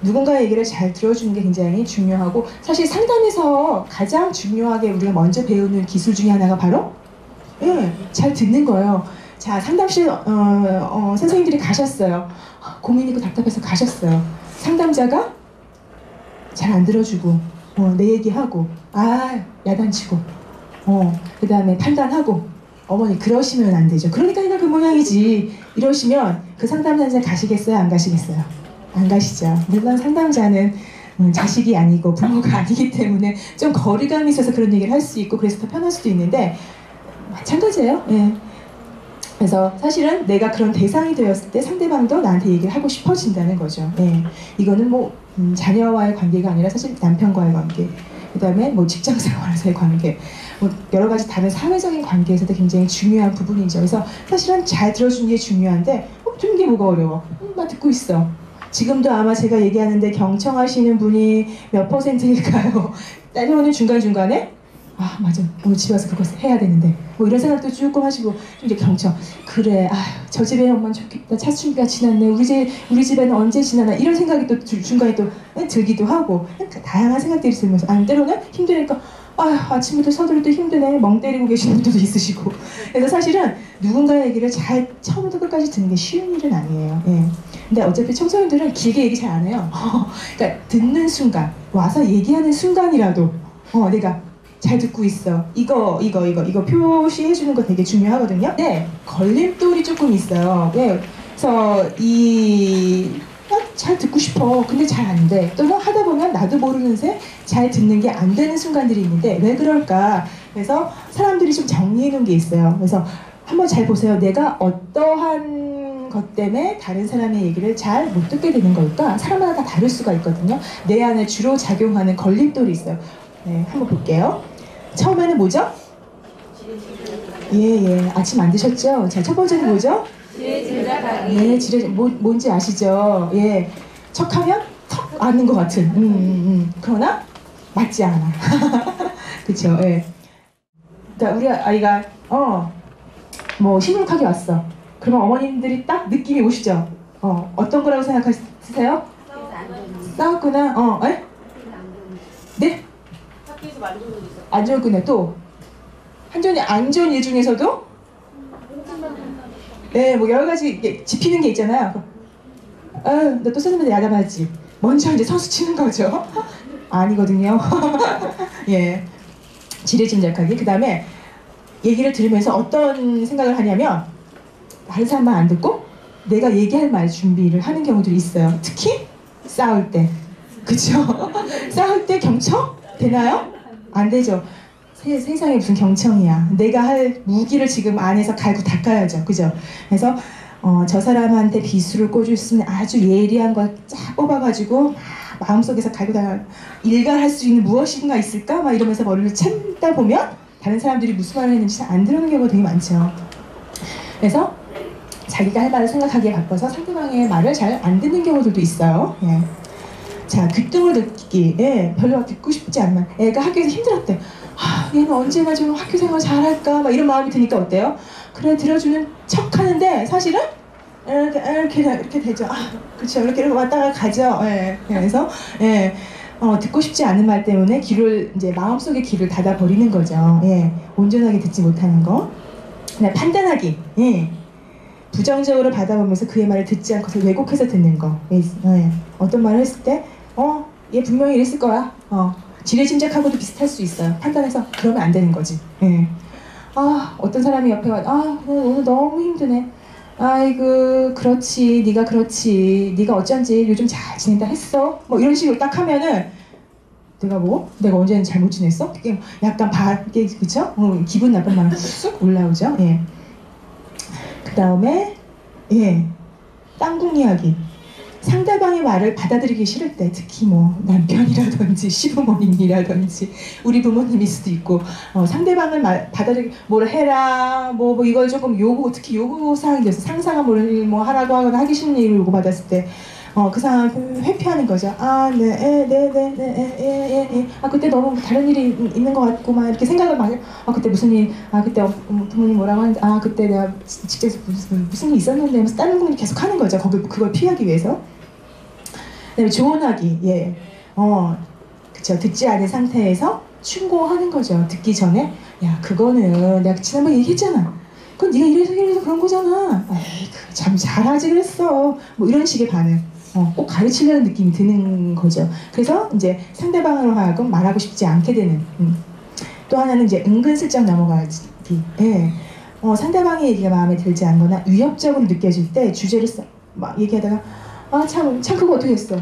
누군가의 얘기를 잘 들어주는 게 굉장히 중요하고, 사실 상담에서 가장 중요하게 우리가 먼저 배우는 기술 중에 하나가 바로 잘 듣는 거예요. 자, 상담실 선생님들이 가셨어요. 고민 있고 답답해서 가셨어요. 상담자가 잘 안 들어주고 내 얘기하고 야단치고 그 다음에 판단하고, 어머니 그러시면 안 되죠. 그러니까 얘가 그 모양이지. 이러시면 그 상담자는 가시겠어요? 안 가시겠어요? 안 가시죠. 물론 상담자는 자식이 아니고 부모가 아니기 때문에 좀 거리감이 있어서 그런 얘기를 할 수 있고, 그래서 더 편할 수도 있는데 마찬가지예요. 예. 그래서 사실은 내가 그런 대상이 되었을 때 상대방도 나한테 얘기를 하고 싶어진다는 거죠. 예. 이거는 뭐 자녀와의 관계가 아니라 사실 남편과의 관계, 그 다음에 뭐 직장생활에서의 관계, 뭐 여러 가지 다른 사회적인 관계에서도 굉장히 중요한 부분이죠. 그래서 사실은 잘 들어주는 게 중요한데 듣는 게 뭐가 어려워? 나 듣고 있어. 지금도 아마 제가 얘기하는데 경청하시는 분이 몇 %일까요? 때로는 중간중간에 맞아, 오늘 집에 와서 그거 해야 되는데 뭐 이런 생각도 조금 하시고, 좀 이제 경청, 그래, 저 집에 엄마는 좋겠다, 차순비가 지났네, 우리 집에는 언제 지나나, 이런 생각이 또 중간에 또 들기도 하고, 다양한 생각들이 들면서 때로는 힘드니까 아침부터 서둘러 또 힘드네, 멍 때리고 계시는 분들도 있으시고. 그래서 사실은 누군가의 얘기를 잘 처음부터 끝까지 듣는 게 쉬운 일은 아니에요. 예. 근데 어차피 청소년들은 길게 얘기 잘 안 해요. 그러니까 듣는 순간, 와서 얘기하는 순간이라도 내가 잘 듣고 있어, 이거 표시해주는 거 되게 중요하거든요. 네, 걸림돌이 조금 있어요. 네, 그래서 잘 듣고 싶어, 근데 잘 안 돼. 또는 하다 보면 나도 모르는 새 잘 듣는 게 안 되는 순간들이 있는데 왜 그럴까? 그래서 사람들이 좀 정리해 놓은 게 있어요. 그래서 한번 잘 보세요. 내가 어떠한 것 때문에 다른 사람의 얘기를 잘 못 듣게 되는 걸까? 사람마다 다 다를 수가 있거든요. 내 안에 주로 작용하는 걸림돌이 있어요. 네, 한번 볼게요. 처음에는 뭐죠? 예. 아침 안 드셨죠? 자, 첫 번째는 뭐죠? 지레 짐작하기. 네, 뭔지 아시죠? 예. 척하면 턱 맞는 것 같은. 그러나 맞지 않아. 그쵸? 예. 그러니까 우리 아이가 뭐 시무룩하게 왔어. 그러면 어머님들이 딱 느낌이 오시죠? 어떤 거라고 생각하세요? 싸웠구나. 에? 네? 학교에서 만든 적 있어. 안 좋았구나. 또 한전이 안 좋은 일 중에서도 뭐 여러 가지 짚히는 게 있잖아요. 너 또 선생님한테 야단맞지. 먼저 이제 선수 치는 거죠. 아니거든요. 예, 지레짐작하기. 그 다음에 얘기를 들으면서 어떤 생각을 하냐면, 다른 사람 말 안 듣고 내가 얘기할 말 준비를 하는 경우들이 있어요. 특히 싸울 때. 그쵸? 싸울 때 경청? 되나요? 안 되죠. 세상에 무슨 경청이야. 내가 할 무기를 지금 안에서 갈고 닦아야죠. 그죠? 그래서 저 사람한테 비수를 꽂을 수 있는 아주 예리한 걸 쫙 뽑아가지고 마음속에서 갈고 닦아, 일갈할 수 있는 무엇인가 있을까? 막 이러면서 머리를 찾다 보면 다른 사람들이 무슨 말을 했는지 잘 안 들어오는 경우가 되게 많죠. 그래서 자기가 할 말을 생각하기에 바빠서 상대방의 말을 잘 안 듣는 경우들도 있어요. 예. 자, 귀등으로 듣기. 별로 듣고 싶지 않나. 애가 학교에서 힘들었대. 얘는 언제나 좀 학교 생활 잘할까? 막 이런 마음이 드니까 어때요? 그래, 들어주는 척 하는데 사실은 이렇게 되죠. 그렇죠. 이렇게 왔다가 가죠. 그래서 듣고 싶지 않은 말 때문에 귀를, 이제 마음속에 귀를 닫아버리는 거죠. 온전하게 듣지 못하는 거. 판단하기. 부정적으로 받아보면서 그의 말을 듣지 않고서 왜곡해서 듣는 거. 어떤 말을 했을 때 얘 분명히 이랬을 거야. 지레짐작하고도 비슷할 수 있어요. 판단해서 그러면 안 되는 거지. 어떤 사람이 옆에 와, 오늘 너무 힘드네. 아이고, 그렇지, 네가 그렇지, 네가 어쩐지 요즘 잘 지낸다 했어, 뭐 이런 식으로 딱 하면은 내가 언제는 잘못 지냈어? 그게 약간 그쵸? 기분 나쁜 말이 쑥 올라오죠. 그 다음에 땅콩 이야기. 상대방의 말을 받아들이기 싫을 때, 특히 뭐 남편이라든지 시부모님이라든지 우리 부모님일 수도 있고, 상대방을 받아들이기, 뭘 해라, 뭐 이걸 조금 특히 요구사항이 돼서 상사가 뭐 하라고 하거나 하기 싫은 일을 요구받았을 때 그 상황을 회피하는 거죠. 그때 너무 다른 일이 있는 것 같고 막 이렇게 생각을 막 그때 무슨 일, 그때 부모님 뭐라고 하는데, 그때 내가 직접 무슨 일이 있었는데 하면서 다른 분이 계속 하는 거죠. 그걸 피하기 위해서. 그다음에 조언하기. 예. 그쵸. 듣지 않은 상태에서 충고하는 거죠. 듣기 전에. 야, 그거는 내가 지난번에 얘기했잖아. 그건 네가 이래서 그런 거잖아. 에이, 참 잘하지 그랬어. 뭐 이런 식의 반응. 꼭 가르치려는 느낌이 드는 거죠. 그래서 이제 상대방으로 하여금 말하고 싶지 않게 되는. 또 하나는 이제 은근슬쩍 넘어가기. 예. 상대방의 얘기가 마음에 들지 않거나 위협적으로 느껴질 때 주제를 막 얘기하다가 참 그거 어떻게 했어?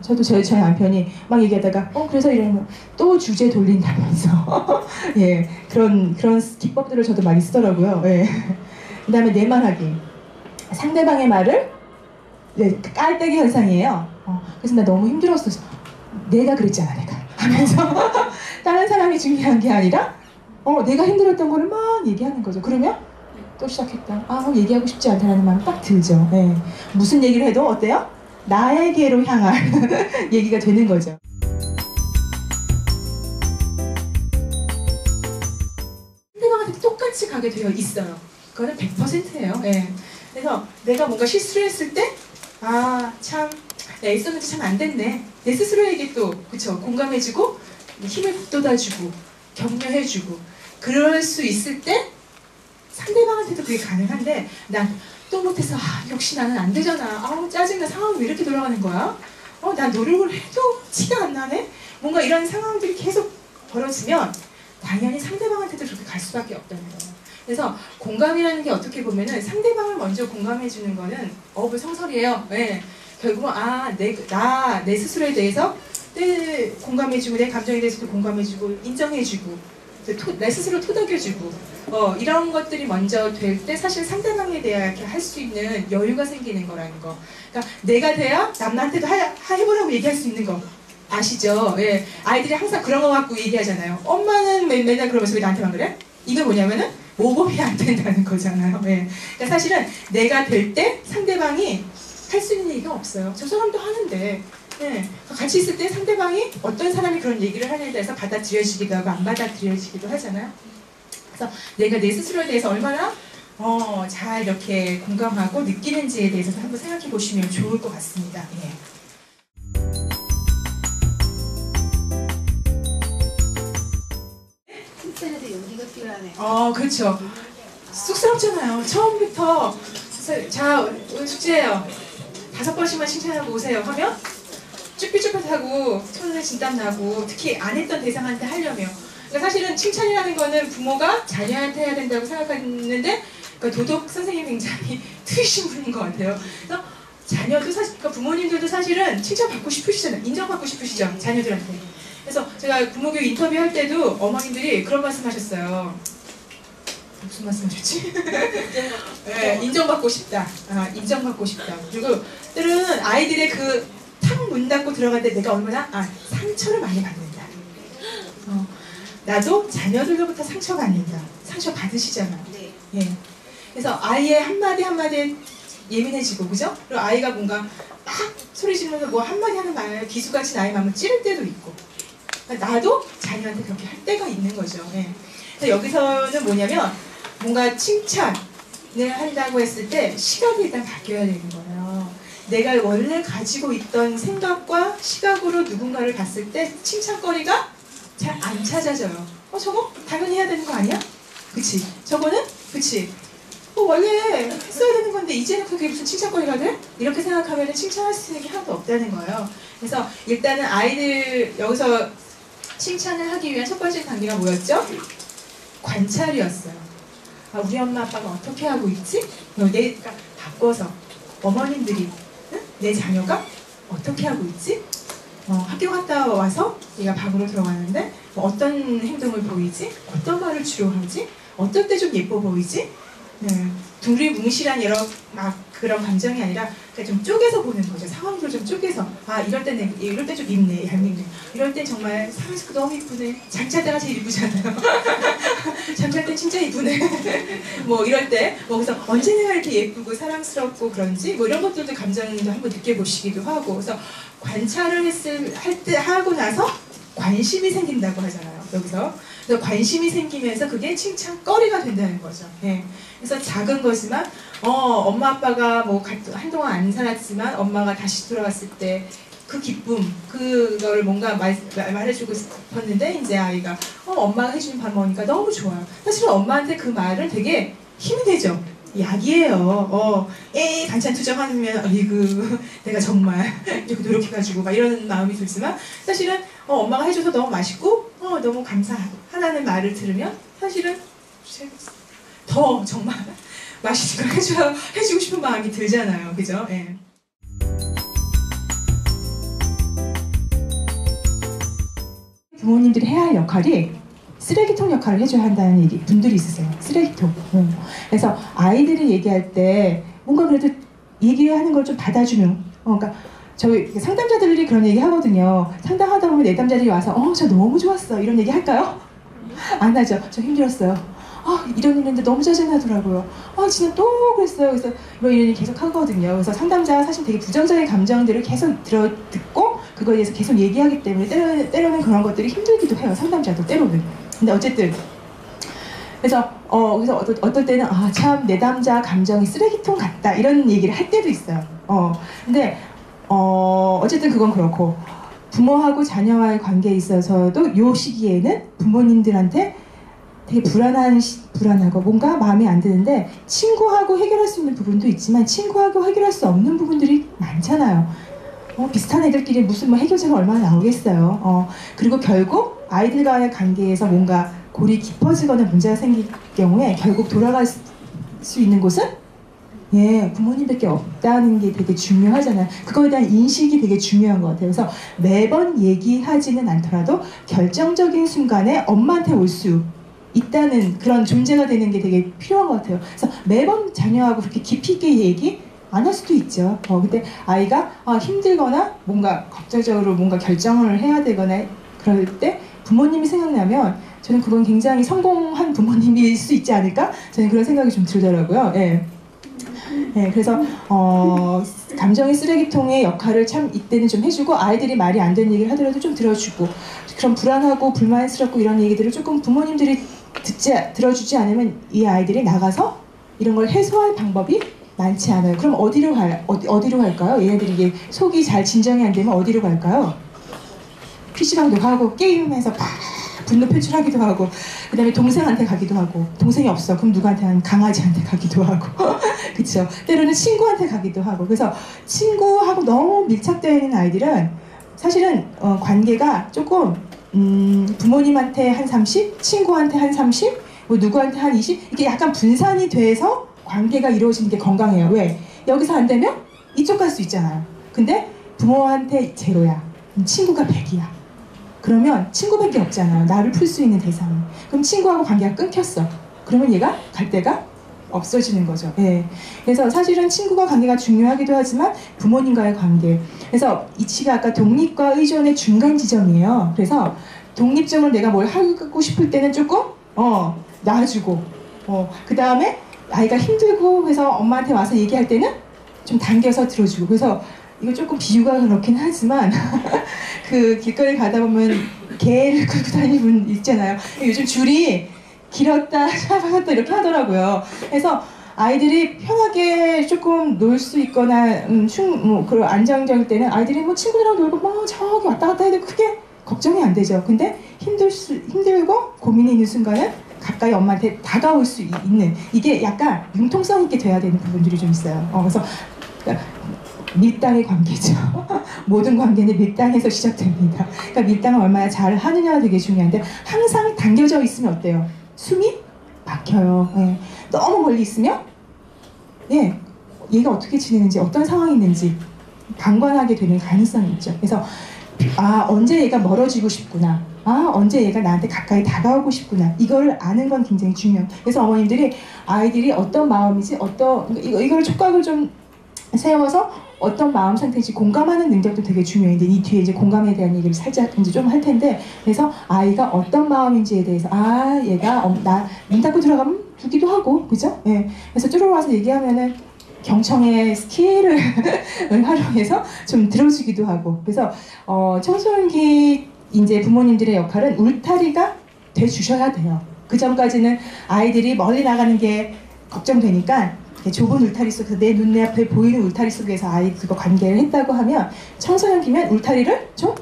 저도 저희 남편이 막 얘기하다가 그래서 이러면 또 주제 돌린다면서 예, 그런 기법들을 저도 많이 쓰더라고요. 예. 그다음에 내 말하기. 상대방의 말을 깔때기 현상이에요. 그래서 나 너무 힘들었어. 내가 그랬잖아, 내가 하면서 다른 사람이 중요한 게 아니라 내가 힘들었던 거를 막 얘기하는 거죠. 그러면 또 시작했다. 얘기하고 싶지 않다는 마음이 딱 들죠. 예. 무슨 얘기를 해도 어때요? 나에게로 향할 얘기가 되는 거죠. 상대방한테 똑같이 가게 되어 있어요. 그거는 100%예요. 예. 그래서 내가 뭔가 실수를 했을 때 참 내가 있었는지 참 안 됐네. 내 스스로에게 또 그쵸 공감해주고 힘을 북돋아주고 격려해주고 그럴 수 있을 때 상대방한테도 그게 가능한데 난 또 못해서 역시 나는 안 되잖아. 짜증나. 상황이 왜 이렇게 돌아가는 거야? 난 노력을 해도 티가 안 나네? 뭔가 이런 상황들이 계속 벌어지면 당연히 상대방한테도 그렇게 갈 수밖에 없다는 거예요. 그래서 공감이라는 게 어떻게 보면은 상대방을 먼저 공감해 주는 거는 성설이에요. 네. 결국은 내 스스로에 대해서 공감해주고 내 감정에 대해서도 공감해주고 인정해주고 내 스스로 토닥여주고 이런 것들이 먼저 될 때 사실 상대방에 대해 할 수 있는 여유가 생기는 거라는 거. 그러니까 내가 돼야 남한테도 해보라고 얘기할 수 있는 거. 아시죠? 예. 아이들이 항상 그런 거 갖고 얘기하잖아요. 엄마는 맨날 그러면서 왜 나한테만 그래? 이게 뭐냐면은 모범이 안 된다는 거잖아요. 예. 그러니까 사실은 내가 될 때 상대방이 할 수 있는 얘기가 없어요. 저 사람도 하는데 네. 같이 있을 때 상대방이 어떤 사람이 그런 얘기를 하냐에 대해서 받아들여지기도 하고 안 받아들여지기도 하잖아요. 그래서 내가 내 스스로에 대해서 얼마나 잘 이렇게 공감하고 느끼는지에 대해서 한번 생각해 보시면 좋을 것 같습니다. 예. 칭찬에도 용기가 필요하네요. 그렇죠. 쑥스럽잖아요. 처음부터 자, 오늘 숙제예요. 5번씩만 칭찬하고 오세요 하면 쭈삣쭈삣하고 손에 진땀 나고 특히 안 했던 대상한테 하려면 그러니까 사실은 칭찬이라는 거는 부모가 자녀한테 해야 된다고 생각했는데 그러니까 도덕 선생님이 굉장히 트이신 분인 것 같아요. 그래서 자녀도 사실 그러니까 부모님들도 사실은 칭찬받고 싶으시잖아요. 인정받고 싶으시죠 자녀들한테. 그래서 제가 부모교육 인터뷰할 때도 어머님들이 그런 말씀하셨어요. 무슨 말씀하셨지? 네, 인정받고 싶다. 인정받고 싶다. 그리고 때로는 아이들의 그 탁 문 닫고 들어갈 때 내가 얼마나 상처를 많이 받는다. 나도 자녀들로부터 상처가 아닌다. 상처 받으시잖아. 네. 예. 그래서 아이의 한마디 한마디에 예민해지고, 그죠? 그리고 아이가 뭔가 막 소리 지르면서 뭐 한마디 하는 말, 기수같이 나의 마음을 찌를 때도 있고. 그러니까 나도 자녀한테 그렇게 할 때가 있는 거죠. 예. 그래서 여기서는 뭐냐면, 뭔가 칭찬을 한다고 했을 때 시각이 일단 바뀌어야 되는 거예요. 내가 원래 가지고 있던 생각과 시각으로 누군가를 봤을 때 칭찬거리가 잘 안 찾아져요. 저거 당연히 해야 되는 거 아니야? 그치? 저거는? 그치? 원래 했어야 되는 건데 이제는 그게 무슨 칭찬거리가 돼? 이렇게 생각하면 칭찬할 수 있는 게 하나도 없다는 거예요. 그래서 일단은 아이들 여기서 칭찬을 하기 위한 첫 번째 단계가 뭐였죠? 관찰이었어요. 우리 엄마 아빠가 어떻게 하고 있지? 그러니까 바꿔서 어머님들이 내 자녀가 어떻게 하고 있지? 학교 갔다 와서 얘가 방으로 들어가는데 어떤 행동을 보이지? 어떤 말을 주로 하지? 어떨 때 좀 예뻐 보이지? 두리뭉실한 그런 감정이 아니라 좀 쪼개서 보는 거죠. 상황들을 좀 쪼개서 이럴 때 좀 밉네, 얄밉네. 이럴 때 정말 사면서 너무 이쁘네. 잠잘 때가 제일 이쁘잖아요. 잠잘 때 진짜 이쁘네. 뭐 이럴 때 그래서 언제 내가 이렇게 예쁘고 사랑스럽고 그런지 이런 것들도 감정도 한번 느껴보시기도 하고 그래서 관찰을 하고 나서 관심이 생긴다고 하잖아요. 여기서. 그래서 관심이 생기면서 그게 칭찬거리가 된다는 거죠. 네. 그래서 작은 거지만 엄마 아빠가 한동안 안 살았지만 엄마가 다시 돌아왔을 때 그 기쁨, 그거를 뭔가 말해주고 싶었는데 이제 아이가 엄마가 해주는 밥 먹으니까 너무 좋아요. 사실은 엄마한테 그 말을 되게 힘이 되죠. 약이에요. 반찬 투정하면 아이고 내가 정말 이렇게 노력해가지고 막 이런 마음이 들지만 사실은 엄마가 해줘서 너무 맛있고 너무 감사하고 하나는 말을 들으면 사실은 더 정말 맛있는 걸 해주고 싶은 마음이 들잖아요. 그죠? 예. 부모님들이 해야 할 역할이 쓰레기통 역할을 해줘야 한다는 분들이 있으세요. 쓰레기통. 그래서 아이들이 얘기할 때 뭔가 그래도 얘기하는 걸 좀 받아주는. 그러니까 저희 상담자들이 그런 얘기 하거든요. 상담하다 보면 내담자들이 와서 저 너무 좋았어 이런 얘기 할까요? 안 하죠. 저 힘들었어요. 이런 일인데 너무 짜증나더라고요. 진짜 또 그랬어요. 그래서 이런 얘기 계속 하거든요. 그래서 상담자가 사실 되게 부정적인 감정들을 계속 듣고 그거에 대해서 계속 얘기하기 때문에 때로는 그런 것들이 힘들기도 해요. 상담자도 때로는. 근데 어쨌든 그래서 어떨 때는 참 내담자 감정이 쓰레기통 같다 이런 얘기를 할 때도 있어요. 근데 어쨌든 그건 그렇고 부모하고 자녀와의 관계에 있어서도 이 시기에는 부모님들한테 되게 불안하고 뭔가 마음에 안 드는데 친구하고 해결할 수 있는 부분도 있지만 친구하고 해결할 수 없는 부분들이 많잖아요. 비슷한 애들끼리 무슨 해결책이 얼마나 나오겠어요. 그리고 결국 아이들과의 관계에서 뭔가 골이 깊어지거나 문제가 생길 경우에 결국 돌아갈 수 있는 곳은 부모님밖에 없다는 게 되게 중요하잖아요. 그거에 대한 인식이 되게 중요한 것 같아요. 그래서 매번 얘기하지는 않더라도 결정적인 순간에 엄마한테 올 수 있다는 그런 존재가 되는 게 되게 필요한 것 같아요. 그래서 매번 자녀하고 그렇게 깊이 있게 얘기 안 할 수도 있죠. 근데 아이가 힘들거나 뭔가 걱정적으로 뭔가 결정을 해야 되거나 그럴 때 부모님이 생각나면 저는 그건 굉장히 성공한 부모님일 수 있지 않을까? 저는 그런 생각이 좀 들더라고요. 그래서 감정의 쓰레기통의 역할을 참 이때는 좀 해주고 아이들이 말이 안 되는 얘기를 하더라도 좀 들어주고 그런 불안하고 불만스럽고 이런 얘기들을 조금 부모님들이 들어주지 않으면 이 아이들이 나가서 이런 걸 해소할 방법이 많지 않아요. 그럼 어디로 갈까요? 얘네들이 이게 속이 잘 진정이 안 되면 어디로 갈까요? PC방도 가고 게임에서 막 분노 표출하기도 하고 그 다음에 동생한테 가기도 하고 동생이 없어 그럼 누구한테 하면 강아지한테 가기도 하고 그쵸? 때로는 친구한테 가기도 하고 그래서 친구하고 너무 밀착되어 있는 아이들은 사실은 관계가 조금 부모님한테 한 30, 친구한테 한 30, 뭐 누구한테 한 20 이렇게 약간 분산이 돼서 관계가 이루어지는 게 건강해요. 왜? 여기서 안 되면 이쪽 갈 수 있잖아요. 근데 부모한테 제로야. 친구가 100이야. 그러면 친구밖에 없잖아요. 나를 풀 수 있는 대상이. 그럼 친구하고 관계가 끊겼어. 그러면 얘가 갈 데가 없어지는 거죠. 그래서 사실은 친구와 관계가 중요하기도 하지만 부모님과의 관계. 그래서 이치가 아까 독립과 의존의 중간 지점이에요. 그래서 독립적으로 내가 뭘 하고 싶을 때는 조금 놔주고 그 다음에 아이가 힘들고 해서 엄마한테 와서 얘기할 때는 좀 당겨서 들어주고 그래서 이거 조금 비유가 그렇긴 하지만 그 길거리 가다 보면 개를 끌고 다니는 분 있잖아요. 요즘 줄이 길었다 짧았다 이렇게 하더라고요. 그래서 아이들이 편하게 조금 놀 수 있거나 그런 안정적일 때는 아이들이 뭐 친구들이랑 놀고 뭐 저기 왔다 갔다 해도 크게 걱정이 안 되죠. 근데 힘들고 고민이 있는 순간은 가까이 엄마한테 다가올 수 있는 이게 약간 융통성 있게 돼야 되는 부분들이 좀 있어요. 그래서 그러니까 밀당의 관계죠. 모든 관계는 밀당에서 시작됩니다. 그러니까 밀당을 얼마나 잘 하느냐가 되게 중요한데 항상 당겨져 있으면 어때요? 숨이 막혀요. 너무 멀리 있으면 얘가 어떻게 지내는지 어떤 상황이 있는지 방관하게 되는 가능성이 있죠. 그래서 언제 얘가 멀어지고 싶구나. 언제 얘가 나한테 가까이 다가오고 싶구나. 이거를 아는 건 굉장히 중요해요. 그래서 어머님들이 아이들이 어떤 마음이지, 이걸 촉각을 좀 세워서 어떤 마음 상태인지 공감하는 능력도 되게 중요해요. 근데 이 뒤에 이제 공감에 대한 얘기를 살짝 이제 좀 할 텐데, 그래서 아이가 어떤 마음인지에 대해서 얘가 나 문 닫고 들어가면 두기도 하고, 그죠? 그래서 들어와서 얘기하면은 경청의 스킬을 활용해서 좀 들어주기도 하고, 그래서 청소년기 이제 부모님들의 역할은 울타리가 돼 주셔야 돼요. 그 전까지는 아이들이 멀리 나가는 게 걱정되니까 이렇게 좁은 울타리 속에서 내 눈앞에 보이는 울타리 속에서 아이 그거 관계를 했다고 하면 청소년기면 울타리를 좀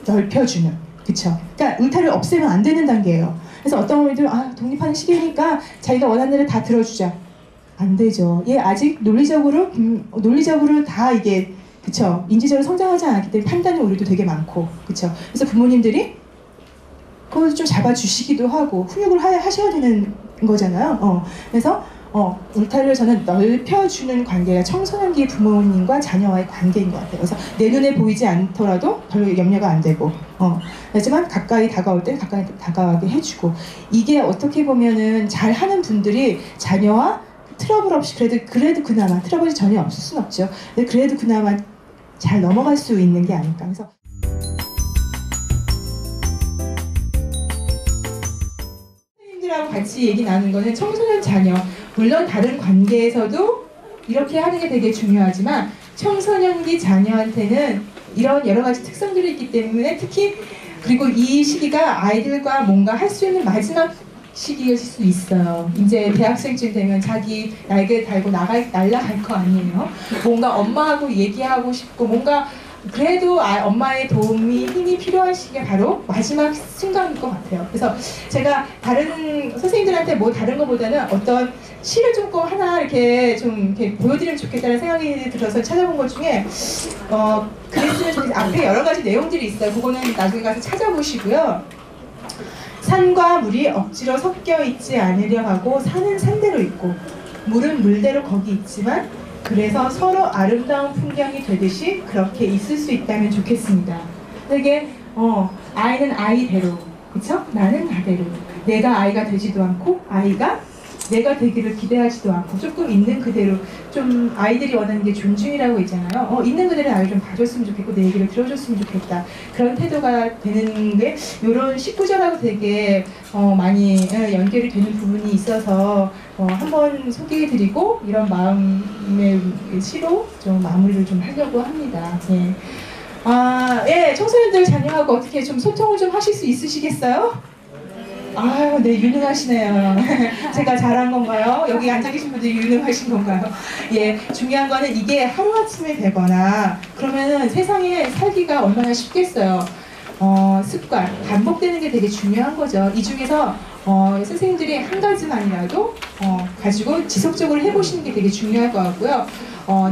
넓혀주는, 그쵸? 그러니까 울타리를 없애면 안 되는 단계예요. 그래서 어떤 어머니들은 독립하는 시기니까 자기가 원하는 대로 다 들어주자. 안 되죠. 얘 아직 논리적으로 다 이게, 그쵸? 인지적으로 성장하지 않았기 때문에 판단의 오류도 되게 많고, 그쵸? 그래서 부모님들이 그걸 좀 잡아주시기도 하고 훈육을 하셔야 되는 거잖아요. 그래서 울타리를 저는 넓혀주는 관계가 청소년기 부모님과 자녀와의 관계인 것 같아요. 그래서 내 눈에 보이지 않더라도 별로 염려가 안 되고, 하지만 가까이 다가올 때 가까이 다가가게 해주고, 이게 어떻게 보면은 잘하는 분들이 자녀와 트러블 없이 그래도 그나마 트러블이 전혀 없을 순 없죠. 그래도 그나마 잘 넘어갈 수 있는 게 아닐까. 그래서 선생님들하고 같이 얘기 나누는 거는 청소년 자녀, 물론 다른 관계에서도 이렇게 하는 게 되게 중요하지만 청소년기 자녀한테는 이런 여러 가지 특성들이 있기 때문에 특히, 그리고 이 시기가 아이들과 뭔가 할 수 있는 마지막 시기일 수 있어요. 이제 대학생쯤 되면 자기 날개 달고 날아갈 거 아니에요. 뭔가 엄마하고 얘기하고 싶고, 뭔가 그래도 엄마의 도움이, 힘이 필요한 시기가 바로 마지막 순간일 것 같아요. 그래서 제가 다른 선생님들한테 뭐 다른 것보다는 어떤 시를 조금 하나 이렇게 좀 이렇게 보여드리면 좋겠다는 생각이 들어서 찾아본 것 중에 그랬으면 좋겠어요. 앞에 여러 가지 내용들이 있어요. 그거는 나중에 가서 찾아보시고요. 산과 물이 억지로 섞여 있지 않으려 하고 산은 산대로 있고 물은 물대로 거기 있지만 그래서 서로 아름다운 풍경이 되듯이 그렇게 있을 수 있다면 좋겠습니다. 되게 아이는 아이대로, 그쵸? 나는 나대로. 내가 아이가 되지도 않고 아이가 내가 되기를 기대하지도 않고 조금 있는 그대로, 좀 아이들이 원하는 게 존중이라고 있잖아요. 있는 그대로 나를 좀 봐줬으면 좋겠고 내 얘기를 들어줬으면 좋겠다. 그런 태도가 되는 게 이런 19절하고 되게 많이 연결이 되는 부분이 있어서 한번 소개해드리고 이런 마음의 시로 좀 마무리를 좀 하려고 합니다. 예. 청소년들 자녀하고 어떻게 좀 소통을 좀 하실 수 있으시겠어요? 아유, 네, 유능하시네요. 제가 잘한 건가요? 여기 앉아 계신 분들이 유능하신 건가요? 예, 중요한 거는 이게 하루아침에 되거나 그러면은 세상에 살기가 얼마나 쉽겠어요. 습관, 반복되는 게 되게 중요한 거죠. 이 중에서 선생님들이 한 가지만이라도 가지고 지속적으로 해보시는 게 되게 중요할 것 같고요.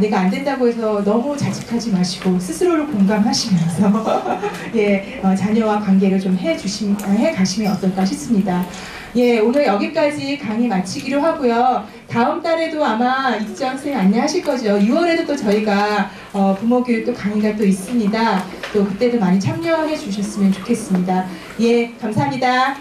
내가 안 된다고 해서 너무 자책하지 마시고 스스로를 공감하시면서 예, 자녀와 관계를 좀 해가시면 어떨까 싶습니다. 예, 오늘 여기까지 강의 마치기로 하고요. 다음 달에도 아마 이지정 선생님 안내하실 거죠. 6월에도 또 저희가 부모교육 또 강의가 또 있습니다. 또 그때도 많이 참여해 주셨으면 좋겠습니다. 예, 감사합니다.